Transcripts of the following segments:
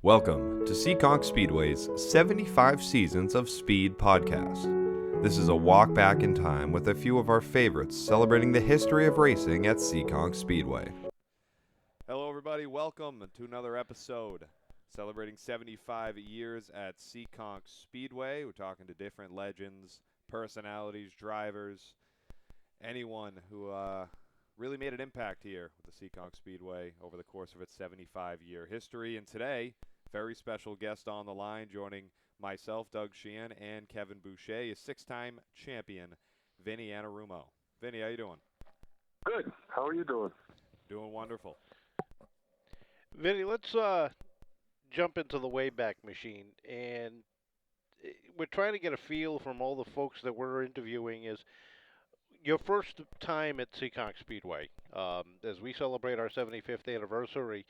Welcome to Seekonk Speedway's 75 Seasons of Speed podcast. This is a walk back in time with a few of our favorites celebrating the history of racing at Seekonk Speedway. Hello everybody, welcome to another episode celebrating 75 years at Seekonk Speedway. We're talking to different legends, personalities, drivers, anyone who really made an impact here with the Seekonk Speedway over the course of its 75-year history. And today, very special guest on the line joining myself, Doug Sheehan, and Kevin Boucher, a six-time champion, Vinny Annarummo. Vinny, how you doing? Good. How are you doing? Doing wonderful. Vinny, let's jump into the Wayback Machine. And we're trying to get a feel from all the folks that we're interviewing is your first time at Seekonk Speedway. As we celebrate our 75th anniversary,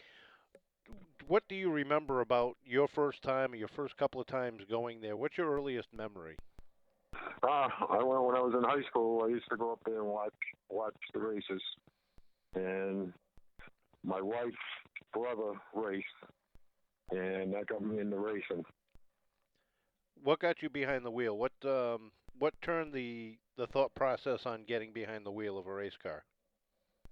what do you remember about your first time or your first couple of times going there? What's your earliest memory? When I was in high school, I used to go up there and watch the races. And my wife's brother raced, and that got me into racing. What got you behind the wheel? What turned the thought process on getting behind the wheel of a race car?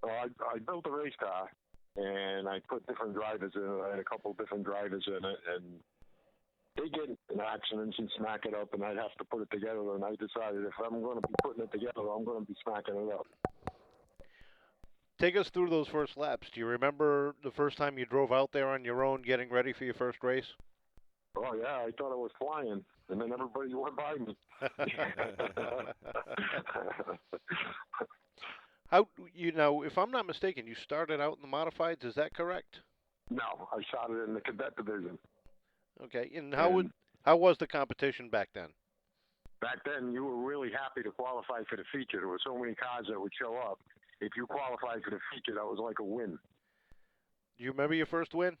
I built a race car, and I put different drivers in it. I had a couple different drivers in it, and they get in accidents and smack it up, and I'd have to put it together. And I decided if I'm going to be putting it together, I'm going to be smacking it up. Take us through those first laps. Do you remember the first time you drove out there on your own getting ready for your first race? Oh, yeah, I thought I was flying, and then everybody went by me. If I'm not mistaken, you started out in the modifieds, is that correct? No, I started in the Cadet Division. Okay, and how was the competition back then? Back then, you were really happy to qualify for the feature. There were so many cars that would show up. If you qualified for the feature, that was like a win. Do you remember your first win?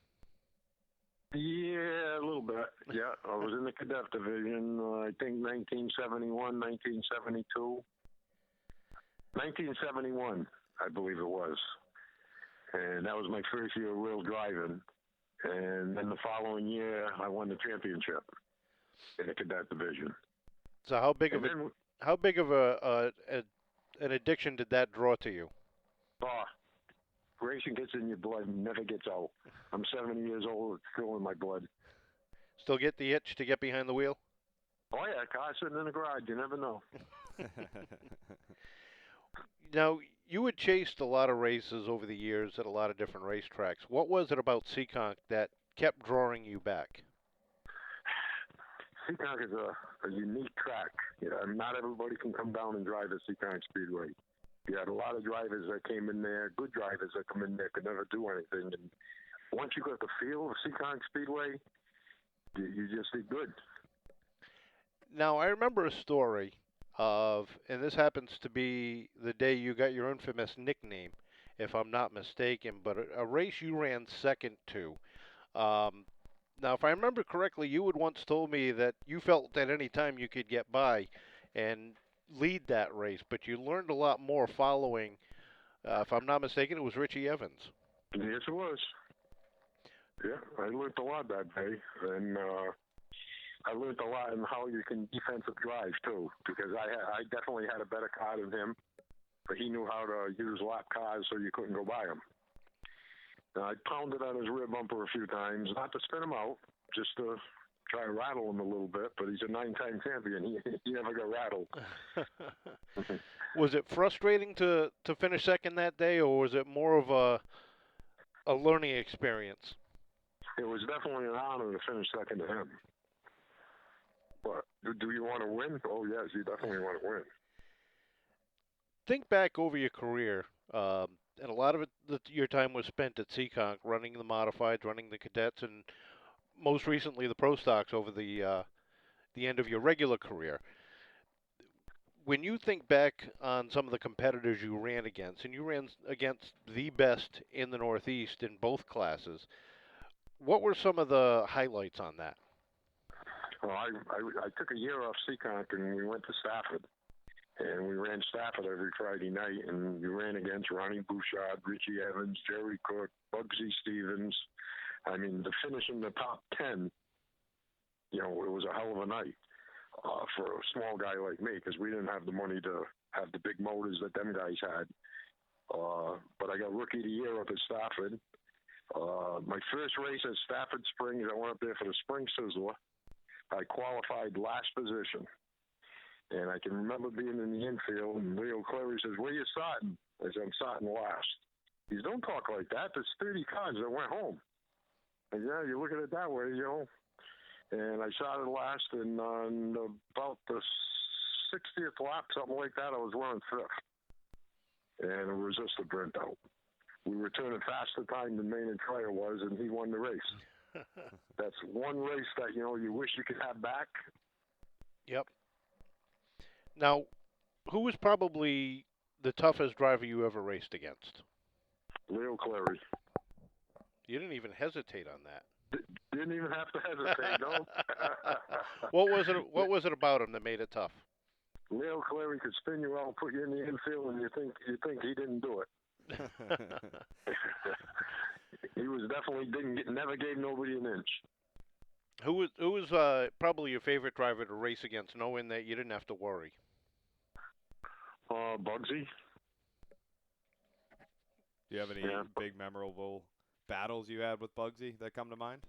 Yeah, a little bit. Yeah, I was in the Cadet Division, I think 1971, 1972. 1971, I believe it was. And that was my first year of real driving. And then the following year, I won the championship in the Cadet Division. So how big of an addiction did that draw to you? Racing gets in your blood and never gets out. I'm 70 years old. It's still in my blood. Still get the itch to get behind the wheel? Oh, yeah. Car sitting in the garage. You never know. Now, you had chased a lot of races over the years at a lot of different racetracks. What was it about Seekonk that kept drawing you back? Seekonk is a unique track. Not everybody can come down and drive at Seekonk Speedway. You had a lot of drivers that came in there, good drivers that come in there, could never do anything. And once you got the feel of Seekonk Speedway, you just did good. Now, I remember a story and this happens to be the day you got your infamous nickname, if I'm not mistaken, but a race you ran second to. Now, if I remember correctly, you had once told me that you felt at any time you could get by and lead that race, but you learned a lot more following, if I'm not mistaken, it was Richie Evans. Yes, it was. Yeah, I learned a lot that day, and I learned a lot in how you can defensive drive, too, because I definitely had a better car than him, but he knew how to use lap cars so you couldn't go by him. Now, I pounded on his rear bumper a few times, not to spin him out, just to try to rattle him a little bit, but he's a 9-time champion. He never got rattled. Was it frustrating to finish second that day, or was it more of a learning experience? It was definitely an honor to finish second to him. But do you want to win? Oh, yes, you definitely want to win. Think back over your career, and a lot of your time was spent at Seekonk, running the modifieds, running the cadets, and most recently the pro stocks over the end of your regular career. When you think back on some of the competitors you ran against, and you ran against the best in the Northeast in both classes, what were some of the highlights on that? Well, I took a year off Seekonk, and we went to Stafford. And we ran Stafford every Friday night, and we ran against Ronnie Boucher, Richie Evans, Jerry Cook, Bugsy Stevens, I mean, to finish in the top 10, it was a hell of a night for a small guy like me, because we didn't have the money to have the big motors that them guys had. But I got Rookie of the Year up at Stafford. My first race at Stafford Springs, I went up there for the Spring Sizzler. I qualified last position. And I can remember being in the infield, and Leo Clary says, "Where you starting?" I said, "I'm starting last." He says, "Don't talk like that. There's 30 cars that went home." And yeah, you look at it that way, And I started last, and on about the 60th lap, something like that, I was running fifth. And the resistor burnt out. We were turning faster time than Main and Trier was, and he won the race. That's one race that, you wish you could have back. Yep. Now, who was probably the toughest driver you ever raced against? Leo Clary. You didn't even hesitate on that. Didn't even have to hesitate, no. What was it about him that made it tough? Leo Clary could spin you out, put you in the infield, and you think he didn't do it. He was definitely never gave nobody an inch. Who was probably your favorite driver to race against, knowing that you didn't have to worry? Bugsy. Do you have any big memorable battles you had with Bugsy that come to mind?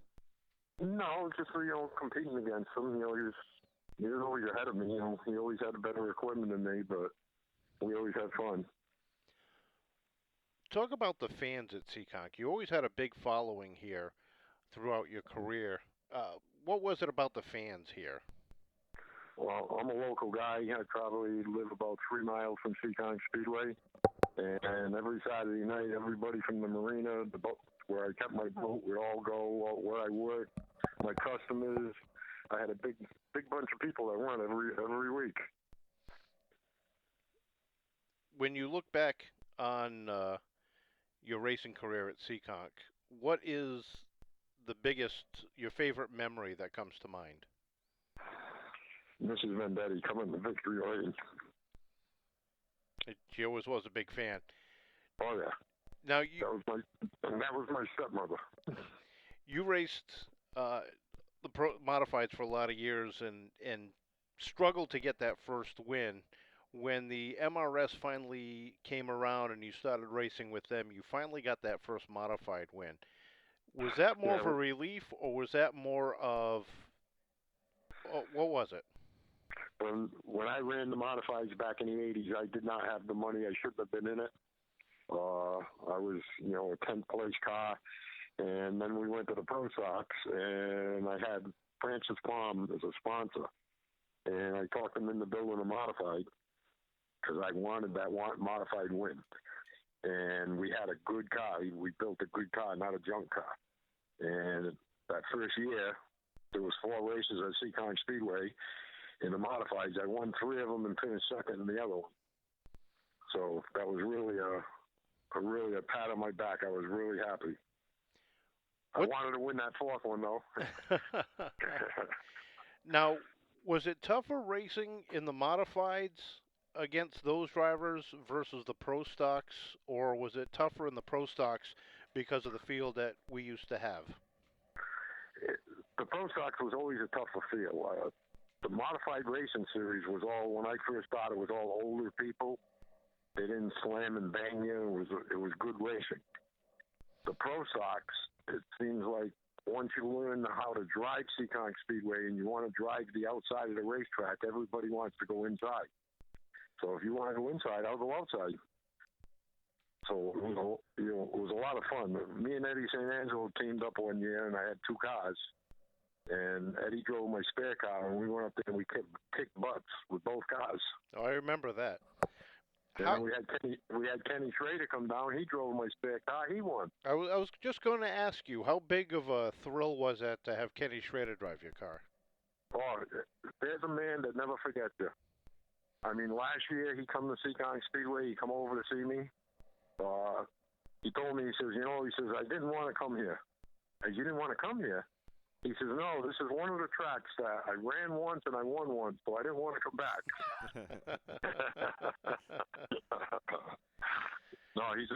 No, just competing against him. He was always ahead of me. He always had better equipment than me, but we always had fun. Talk about the fans at Seekonk. You always had a big following here throughout your career. What was it about the fans here? Well, I'm a local guy. I probably live about 3 miles from Seekonk Speedway. And every Saturday night, everybody from the marina, the boat where I kept my boat, would all go where I worked, my customers. I had a big bunch of people that run every week. When you look back on your racing career at Seekonk, what is your favorite memory that comes to mind? Mrs. Vendetti coming to victory lane. She always was a big fan. Oh yeah. Now that was my stepmother. You raced the modifieds for a lot of years and struggled to get that first win. When the MRS finally came around and you started racing with them, you finally got that first modified win. Was that more of a relief, or was that more of what was it? When I ran the modifieds back in the 80s, I did not have the money. I shouldn't have been in it. I was, a 10th place car, and then we went to the Pro Sox, and I had Francis Palm as a sponsor, and I talked him into building a modified because I wanted that modified win, and we had a good car. We built a good car, not a junk car, and that first year, there was 4 races at Seekonk Speedway. In the modifieds, I won 3 of them and finished second in the other one. So that was really a pat on my back. I was really happy. I wanted to win that 4th one, though. Now, was it tougher racing in the modifieds against those drivers versus the Pro Stocks, or was it tougher in the Pro Stocks because of the field that we used to have? The Pro Stocks was always a tougher field. The modified racing series was all, when I first started, was all older people. They didn't slam and bang you. It was good racing. The Pro Stocks, it seems like once you learn how to drive Seekonk Speedway and you want to drive the outside of the racetrack, everybody wants to go inside. So if you want to go inside, I'll go outside. So it was a lot of fun. Me and Eddie St. Angelo teamed up one year, and I had 2 cars. And Eddie drove my spare car, and we went up there and we kicked butts with both cars. Oh, I remember that. And we had Kenny Schrader come down. He drove my spare car. He won. I was just going to ask you, how big of a thrill was that to have Kenny Schrader drive your car? Oh, there's a man that never forgets you. I mean, last year he come to Seekonk Speedway. He come over to see me. He told me, he says, I didn't want to come here. I said, you didn't want to come here? He says, no, this is one of the tracks that I ran once and I won once, so I didn't want to come back. No, he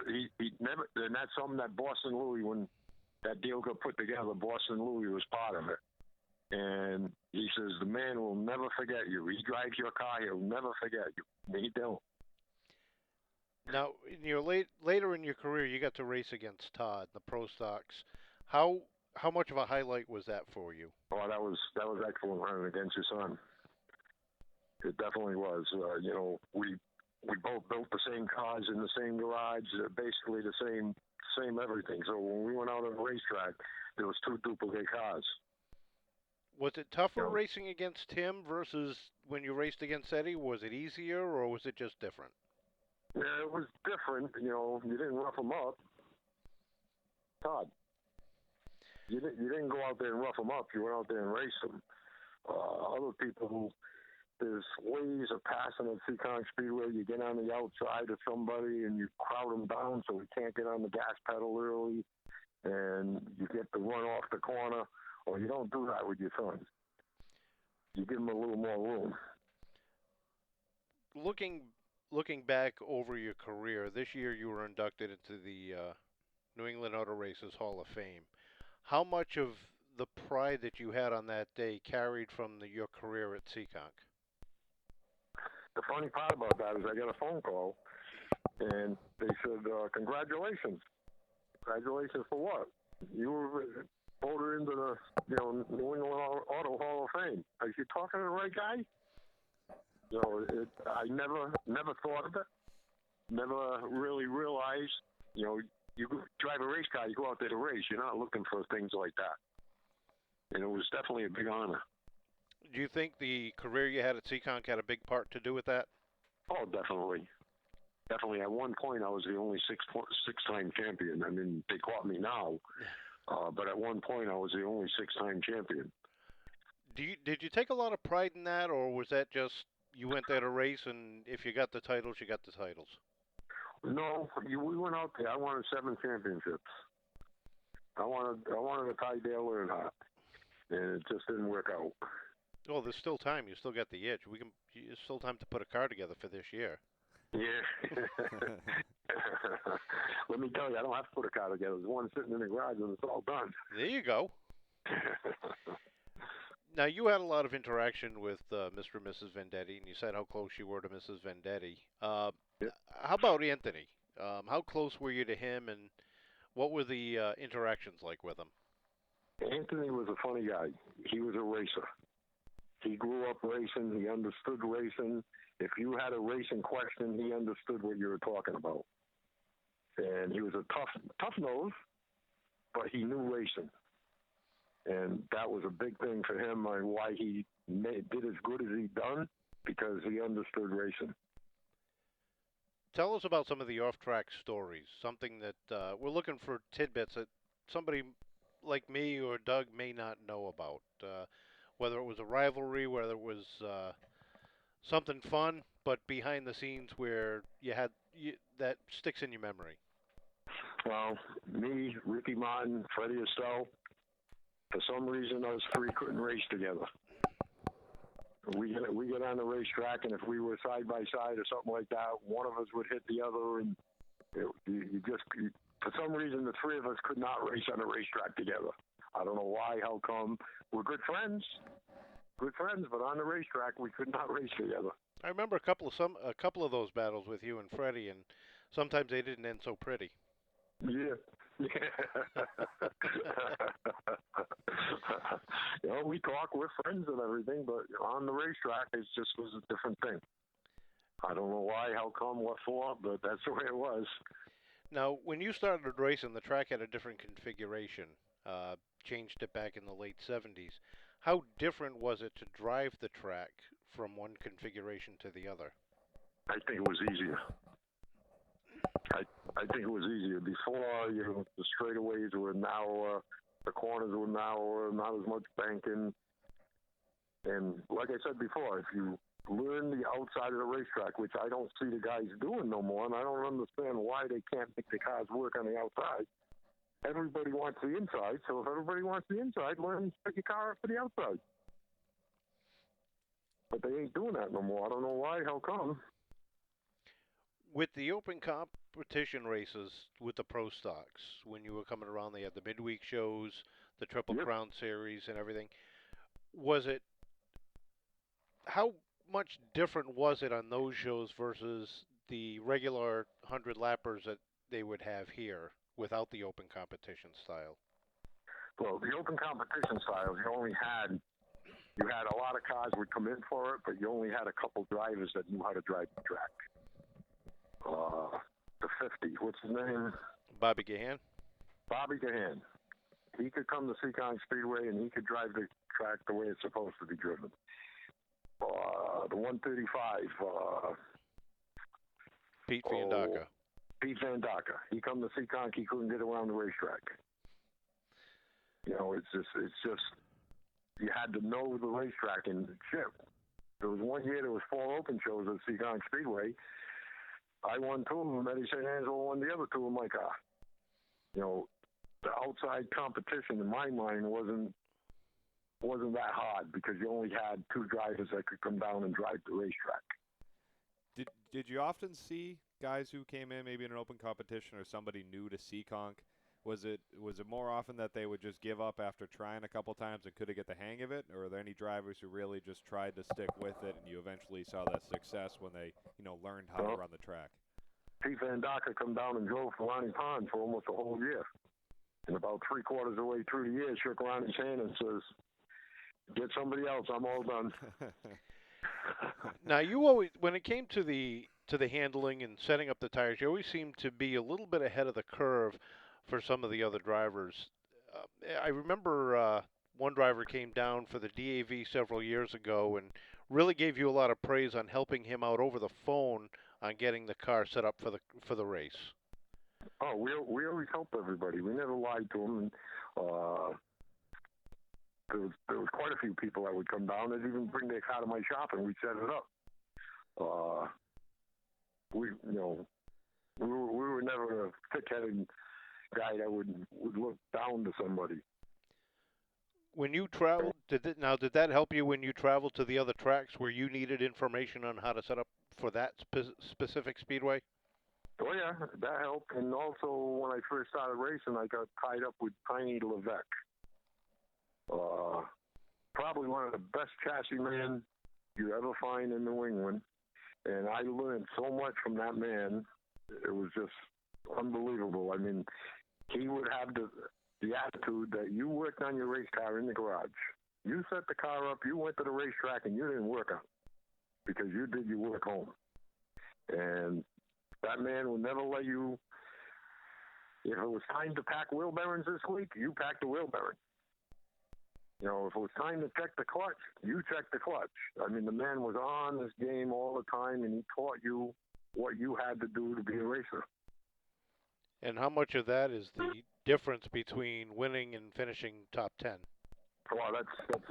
never, and that's something that Boston Louie, when that deal got put together. Boston Louis was part of it. And he says, the man will never forget you. He drives your car, he'll never forget you. And he don't. Now, in your later in your career, you got to race against Todd, the Pro Stocks. How much of a highlight was that for you? Oh, that was excellent running against your son. It definitely was. You know, we both built the same cars in the same garage, basically the same everything. So when we went out on the racetrack, there was two duplicate cars. Was it tougher racing against him versus when you raced against Eddie? Was it easier, or was it just different? Yeah, it was different. You know, you didn't rough him up. Todd, you didn't go out there and rough him up. You went out there and raced him. Other people, there's ways of passing at Seekonk Speedway. You get on the outside of somebody and you crowd him down so he can't get on the gas pedal early, and you get to run off the corner. Or you don't do that with your son. You give him a little more room. Looking back over your career, this year you were inducted into the New England Auto Racers Hall of Fame. How much of the pride that you had on that day carried from your career at Seekonk? The funny part about that is I got a phone call, and they said, congratulations. Congratulations for what? You were voted into the New England Auto Hall of Fame. Are you talking to the right guy? You know, I never thought of it. Never really realized. You know, you drive a race car, you go out there to race. You're not looking for things like that. And it was definitely a big honor. Do you think the career you had at Seekonk had a big part to do with that? Oh, definitely. Definitely. At one point, I was the only six-time champion. I mean, they caught me now. But at one point, I was the only six-time champion. Did you take a lot of pride in that, or was that just you went there to race, and if you got the titles, you got the titles? No, we went out there. I wanted 7 championships. I wanted a Ty Dale Earnhardt, and it just didn't work out. Well, there's still time. You still got the itch. There's still time to put a car together for this year. Yeah. Let me tell you, I don't have to put a car together. There's one sitting in the garage and it's all done. There you go. Now, you had a lot of interaction with Mr. and Mrs. Vendetti, and you said how close you were to Mrs. Vendetti. Yep. How about Anthony? How close were you to him, and what were the interactions like with him? Anthony was a funny guy. He was a racer. He grew up racing. He understood racing. If you had a racing question, he understood what you were talking about. And he was a tough nose, but he knew racing. And that was a big thing for him and why he did as good as he done, because he understood racing. Tell us about some of the off-track stories, something that we're looking for tidbits that somebody like me or Doug may not know about, whether it was a rivalry, whether it was something fun, but behind the scenes where you had that sticks in your memory. Well, me, Ricky Martin, Freddie Estelle, for some reason those three couldn't race together. We get on the racetrack, and if we were side by side or something like that, one of us would hit the other, and for some reason the three of us could not race on a racetrack together. I don't know why, how come. We're good friends, but on the racetrack we could not race together. I remember a couple of those battles with you and Freddie, and sometimes they didn't end so pretty. Yeah. You know, we talk, we're friends and everything, but on the racetrack it just was a different thing. I don't know why, how come, what for, but that's the way it was. Now, when you started racing, the track had a different configuration. Changed it back in the late 70s. How different was it to drive the track from one configuration to the other? I think it was easier. I think it was easier. Before, the straightaways were narrower, the corners were narrower, not as much banking. And like I said before, if you learn the outside of the racetrack, which I don't see the guys doing no more, and I don't understand why they can't make the cars work on the outside. Everybody wants the inside, so if everybody wants the inside, learn to take your car up to the outside. But they ain't doing that no more. I don't know why, how come. With the open competition races with the pro stocks, when you were coming around, they had the midweek shows, the Triple Yep. Crown series, and everything. Was it how much different was it on those shows versus the regular 100 lappers that they would have here without the open competition style? Well, the open competition styles, you had a lot of cars would come in for it, but you only had a couple drivers that knew how to drive the track. The 50, what's his name? Bobby Gahan? Bobby Gahan. He could come to Seekonk Speedway and he could drive the track the way it's supposed to be driven. The 135. Pete Vandaca. Pete Vandaca. He come to Seekonk, he couldn't get around the racetrack. You know, it's just you had to know the racetrack and shit. There was one year there was 4 open shows at Seekonk Speedway. I won 2 of them. Eddie St. Angelo won the other 2 in my car. You know, the outside competition in my mind wasn't that hard because you only had 2 drivers that could come down and drive the racetrack. Did you often see guys who came in maybe in an open competition or somebody new to Seekonk? Was it more often that they would just give up after trying a couple times and couldn't get the hang of it, or are there any drivers who really just tried to stick with it and you eventually saw that success when they learned how to run the track? Pete Vandaca come down and drove for Ronnie Pond for almost a whole year. And about 3/4 of the way through the year, shook Ronnie's hand and says, "Get somebody else. I'm all done." Now, you always, when it came to the handling and setting up the tires, you always seemed to be a little bit ahead of the curve for some of the other drivers. I remember one driver came down for the DAV several years ago and really gave you a lot of praise on helping him out over the phone on getting the car set up for the race. Oh, we always helped everybody. We never lied to them. There was quite a few people that would come down. They'd even bring their car to my shop and we'd set it up. We were never a thick-headed guy that would look down to somebody. When you traveled, did that help you when you traveled to the other tracks where you needed information on how to set up for that specific speedway? Oh yeah, that helped. And also when I first started racing, I got tied up with Tiny Levesque. Probably one of the best chassis men you ever find in New England. And I learned so much from that man. It was just unbelievable. I mean, he would have the attitude that you worked on your race car in the garage. You set the car up, you went to the racetrack, and you didn't work on it because you did your work home. And that man will never let you, if it was time to pack wheel bearings this week, you packed the wheel bearing. You know, if it was time to check the clutch, you checked the clutch. I mean, the man was on this game all the time, and he taught you what you had to do to be a racer. And how much of that is the difference between winning and finishing top 10? Well, that's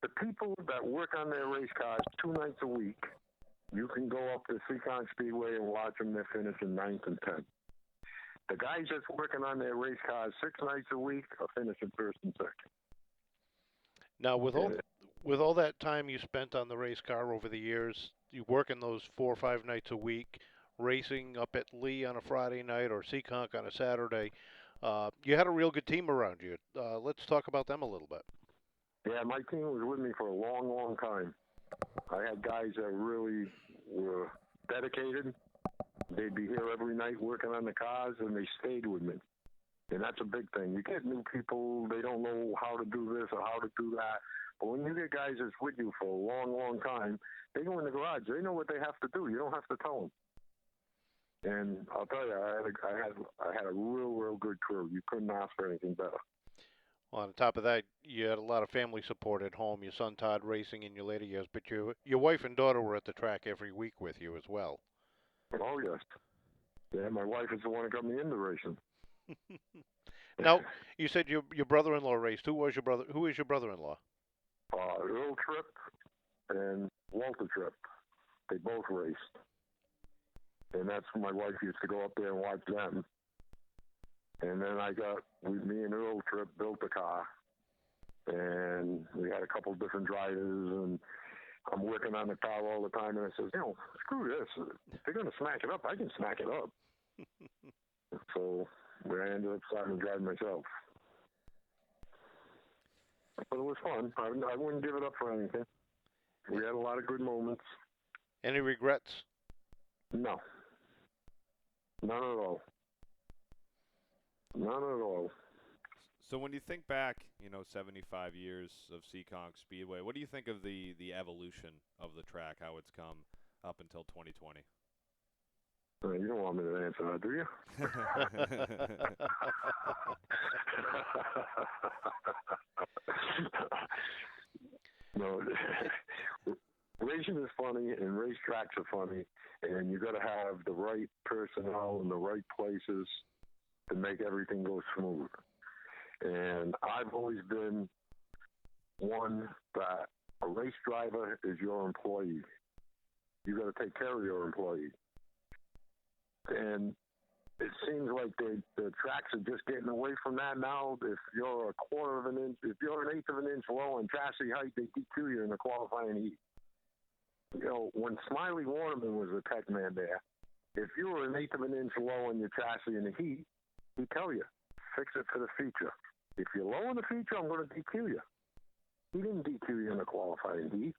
the people that work on their race cars 2 nights a week. You can go up to Seekonk Speedway and watch them. They're finishing 9th and 10th. The guys that's working on their race cars 6 nights a week are finishing 1st and 2nd. Now, with all that time you spent on the race car over the years, you working those 4 or 5 nights a week, racing up at Lee on a Friday night or Seekonk on a Saturday, you had a real good team around you. Let's talk about them a little bit. Yeah, my team was with me for a long, long time. I had guys that really were dedicated. They'd be here every night working on the cars, and they stayed with me. And that's a big thing. You get new people, they don't know how to do this or how to do that. But when you get guys that's with you for a long, long time, they go in the garage. They know what they have to do. You don't have to tell them. And I'll tell you, I had a real good crew. You couldn't ask for anything better. Well, on top of that, you had a lot of family support at home. Your son Todd racing in your later years, but your wife and daughter were at the track every week with you as well. Oh yes, yeah. My wife is the one that got me into racing. Now, you said your brother-in-law raced. Who is your brother-in-law? Earl Tripp and Walter Tripp. They both raced, and that's when my wife used to go up there and watch them. And then me and Earl Tripp built the car, and we had a couple different drivers, and I'm working on the car all the time, and I says, screw this. If they're going to smack it up, I can smack it up. So I ended up starting to drive myself. But it was fun. I wouldn't give it up for anything. We had a lot of good moments. Any regrets? No. None at all. None at all. So when you think back, 75 years of Seekonk Speedway, what do you think of the evolution of the track, how it's come up until 2020? You don't want me to answer that, do you? No. Racing is funny, and racetracks are funny, and you got to have the right personnel in the right places to make everything go smooth. And I've always been one that a race driver is your employee. You got to take care of your employee. And it seems like the tracks are just getting away from that now. If you're a quarter of an inch, if you're an eighth of an inch low in chassis height, they DQ you in the qualifying heat. When Smiley Waterman was the tech man there, if you were an eighth of an inch low on your chassis in the heat, he'd tell you, fix it for the feature. If you're low in the feature, I'm going to DQ you. He didn't DQ you in the qualifying heat.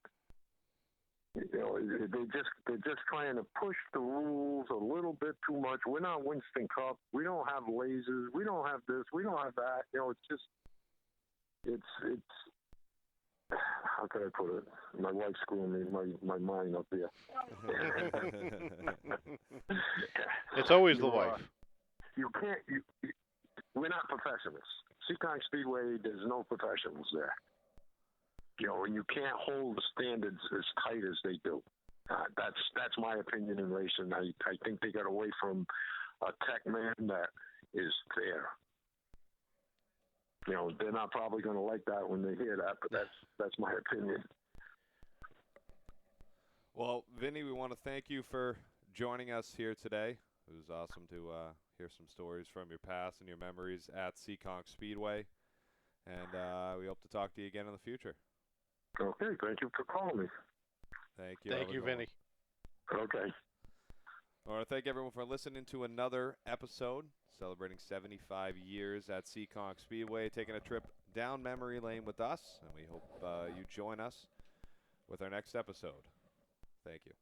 They're just trying to push the rules a little bit too much. We're not Winston Cup. We don't have lasers. We don't have this. We don't have that. It's how could I put it? My wife's screwing me my mind up here. It's always the wife. You can't. We're not professionals. Seekonk Speedway, there's no professionals there. And you can't hold the standards as tight as they do. That's my opinion in racing. I think they got away from a tech man that is fair. They're not probably going to like that when they hear that, but that's my opinion. Well, Vinny, we want to thank you for joining us here today. It was awesome to hear some stories from your past and your memories at Seekonk Speedway. And we hope to talk to you again in the future. Okay, thank you for calling me. Thank you. Thank you, Vinny. Okay. I want to thank everyone for listening to another episode celebrating 75 years at Seekonk Speedway, taking a trip down memory lane with us, and we hope you join us with our next episode. Thank you.